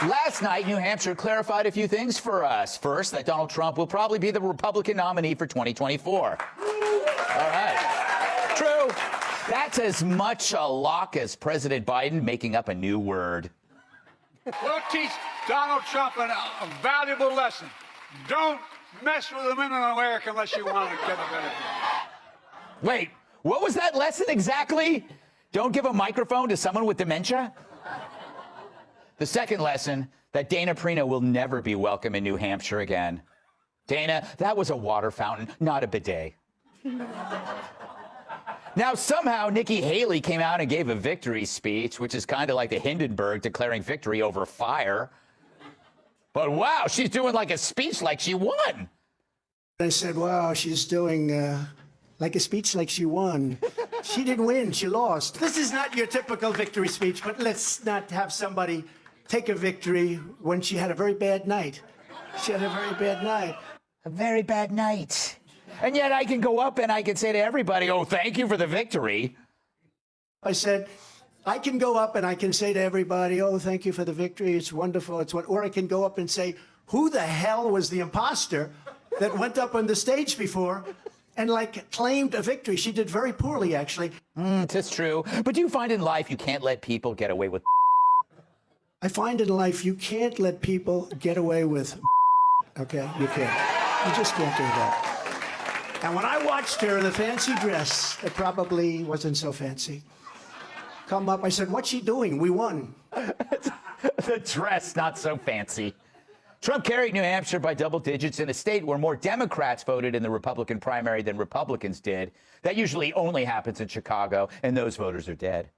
Last night, New Hampshire clarified a few things for us. First, that Donald Trump will probably be the Republican nominee for 2024. All right. True. That's as much a lock as President Biden making up a new word. We'll teach Donald Trump a valuable lesson. Don't mess with the women in America unless you want to get a benefit. Wait, what was that lesson exactly? Don't give a microphone to someone with dementia? The second lesson, that Dana Perino will never be welcome in New Hampshire again. Dana, that was a water fountain, not a bidet. Now, somehow, Nikki Haley came out and gave a victory speech, which is kind of like the Hindenburg declaring victory over fire. But wow, she's doing like a speech like she won. I said, wow, she's doing like a speech like she won. She didn't win, she lost. This is not your typical victory speech, but let's not have somebody take a victory when she had a very bad night. She had a very bad night. A very bad night. And yet I can go up and I can say to everybody, oh, thank you for the victory. I said, I can go up and I can say to everybody, oh, thank you for the victory. It's wonderful. Or I can go up and say, who the hell was the imposter that went up on the stage before and like claimed a victory? She did very poorly, actually. That's true. But do you find in life you can't let people get away with? I find in life you can't let people get away with, okay? You can't. You just can't do that. And when I watched her in the fancy dress, it probably wasn't so fancy, come up, I said, what's she doing? We won. The dress, not so fancy. Trump carried New Hampshire by double digits in a state where more Democrats voted in the Republican primary than Republicans did. That usually only happens in Chicago, and those voters are dead.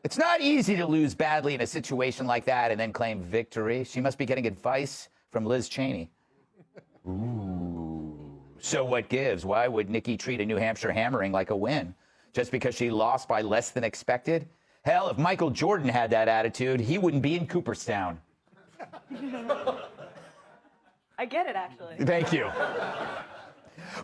It's not easy to lose badly in a situation like that and then claim victory. She must be getting advice from Liz Cheney. Ooh. So what gives? Why would Nikki treat a New Hampshire hammering like a win? Just because she lost by less than expected? Hell, if Michael Jordan had that attitude, he wouldn't be in Cooperstown. I get it, actually. Thank you.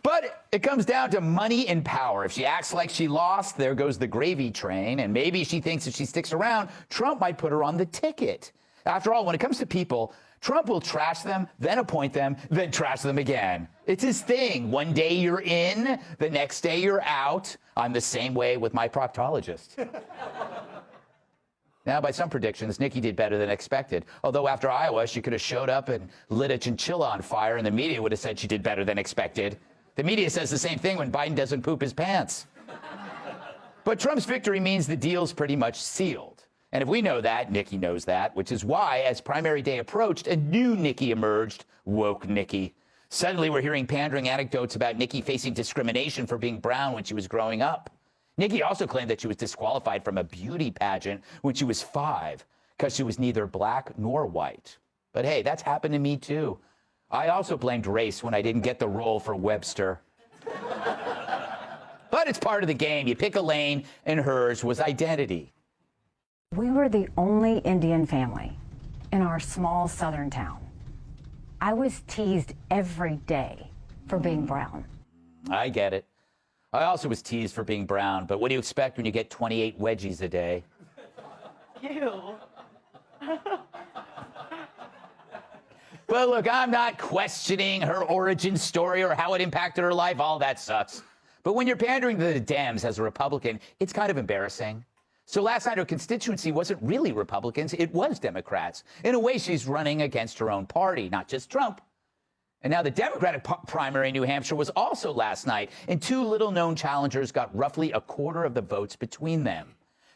But it comes down to money and power. If she acts like she lost, there goes the gravy train. And maybe she thinks if she sticks around, Trump might put her on the ticket. After all, when it comes to people, Trump will trash them, then appoint them, then trash them again. It's his thing. One day you're in, the next day you're out. I'm the same way with my proctologist. Now, by some predictions, Nikki did better than expected. Although after Iowa, she could have showed up and lit a chinchilla on fire, and the media would have said she did better than expected. The media says the same thing when Biden doesn't poop his pants. But Trump's victory means the deal's pretty much sealed. And if we know that, Nikki knows that, which is why, as primary day approached, a new Nikki emerged, woke Nikki. Suddenly, we're hearing pandering anecdotes about Nikki facing discrimination for being brown when she was growing up. Nikki also claimed that she was disqualified from a beauty pageant when she was 5 because she was neither black nor white. But hey, that's happened to me too. I also blamed race when I didn't get the role for Webster. But it's part of the game. You pick a lane, and hers was identity. We were the only Indian family in our small southern town. I was teased every day for being brown. I get it. I also was teased for being brown, but what do you expect when you get 28 wedgies a day? Ew. But look, I'm not questioning her origin story or how it impacted her life. All that sucks. But when you're pandering to the Dems as a Republican, it's kind of embarrassing. So last night, her constituency wasn't really Republicans. It was Democrats. In a way, she's running against her own party, not just Trump. And now the Democratic primary in New Hampshire was also last night, and 2 little-known challengers got roughly a quarter of the votes between them.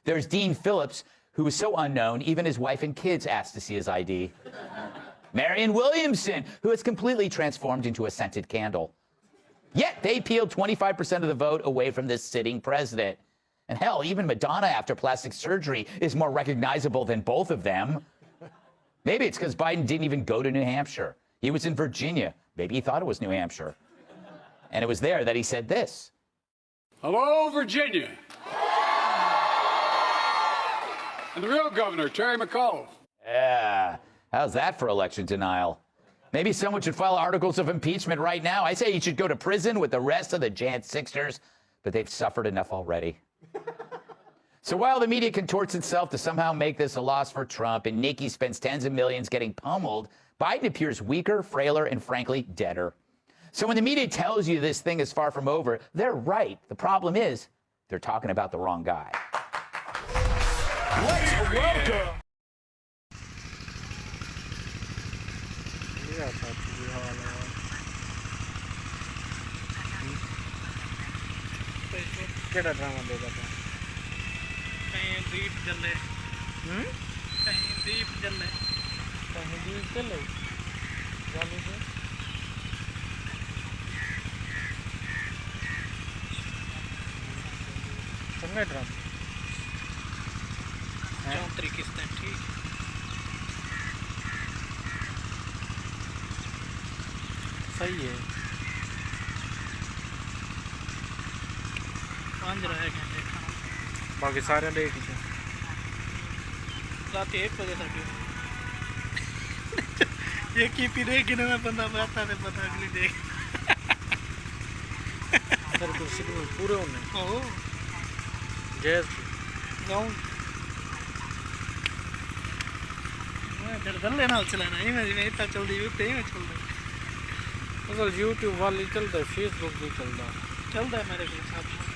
There's Dean Phillips, who was so unknown, even his wife and kids asked to see his ID. Marianne Williamson, who has completely transformed into a scented candle. Yet they peeled 25% of the vote away from this sitting president. And hell, even Madonna after plastic surgery is more recognizable than both of them. Maybe it's because Biden didn't even go to New Hampshire. He was in Virginia. Maybe he thought it was New Hampshire. And it was there that he said this. Hello, Virginia. And the real governor, Terry McAuliffe. Yeah, how's that for election denial? Maybe someone should file articles of impeachment right now. I say he should go to prison with the rest of the Jan 6ers, but they've suffered enough already. So while the media contorts itself to somehow make this a loss for Trump and Nikki spends tens of millions getting pummeled, Biden appears weaker, frailer, and frankly, deader. So when the media tells you this thing is far from over, they're right. The problem is they're talking about the wrong guy. Let's welcome. ਕਿਹੜਾ drama ਦੇਗਾ ਤੂੰ ਕਹੀਂ ਦੀਪ ਜਲੇ ਕਹੀਂ ਦੀਪ ਜਲੇ ਕਹੀਂ ਦੀਪ ਚੱਲੇ ਜਾਨੀ ਤੇ ਚੰਗਾ ਡਰਾਮਾ 34 किस्तें ठीक ਸਹੀ ਹੈ 5 रह गए देखना ਬਾਕੀ ਸਾਰਿਆਂ ਦੇ ਇੱਕ रात 1 बजे तक ये की पीने गिने में बंदा बैठा ने पता अगली देख ਫਿਰ ਕੋਈ ਸ਼ਡਿਊਲ ਪੂਰੇ ਹੋਣੇ ओ ਜੈਸ जाऊं मैं फिर गले नाल चलाना ही मैं इतना चलदी उत्ते ही मैं चलदा ਅਸਲ YouTube ਵਾਲੀ ਚੱਲਦਾ ਫੇਸਬੁੱਕ ਵੀ ਚੱਲਦਾ चलदा है मेरे के साथ